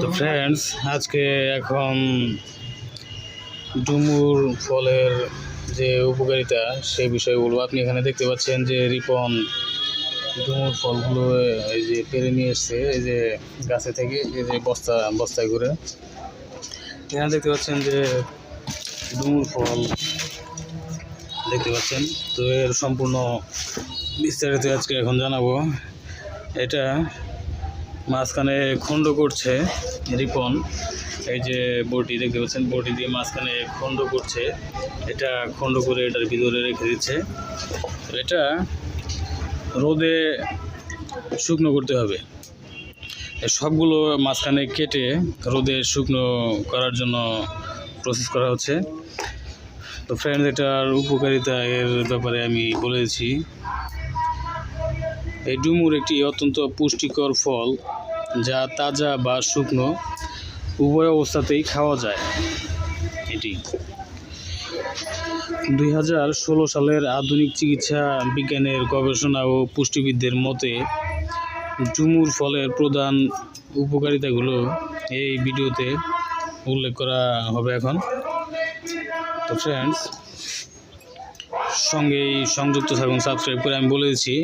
তো ফ্রেন্ডস, আজকে এখন ডুমুর ফলের যে উপকারিতা সেই বিষয়ে বলবো। আপনি এখানে দেখতে পাচ্ছেন যে রিপন ডুমুর ফলগুলো এই যে পেরে নিয়ে এসছে, এই যে গাছে থেকে, এই যে বস্তায় করে। এখানে দেখতে পাচ্ছেন যে ডুমুর ফল দেখতে পাচ্ছেন। তো এর সম্পূর্ণ বিস্তারিত আজকে এখন জানাবো। এটা মাঝখানে খণ্ড করছে রিপন, এই যে বটি দেখতে পাচ্ছেন, বটি দিয়ে মাঝখানে খণ্ড করছে, এটা খণ্ড করে এটার ভিতরে রেখে দিচ্ছে। এটা রোদে শুকনো করতে হবে। সবগুলো মাঝখানে কেটে রোদে শুকনো করার জন্য প্রসেস করা হচ্ছে। তো ফ্রেন্ডস, এটার উপকারিতা এর ব্যাপারে আমি বলেছি। এই ডুমুর একটি অত্যন্ত পুষ্টিকর ফল, যা তাজা বা শুকনো উভয় অবস্থাতেই খাওয়া যায়। এটি 2016 সালের আধুনিক চিকিৎসা বিজ্ঞানের গবেষণা ও পুষ্টিবিদদের মতে ডুমুর ফলের প্রধান উপকারিতাগুলো এই ভিডিওতে উল্লেখ করা হবে এখন। তো ফ্রেন্ডস, সঙ্গেই সংযুক্ত থাকুন, সাবস্ক্রাইব করে। আমি বলে দিচ্ছি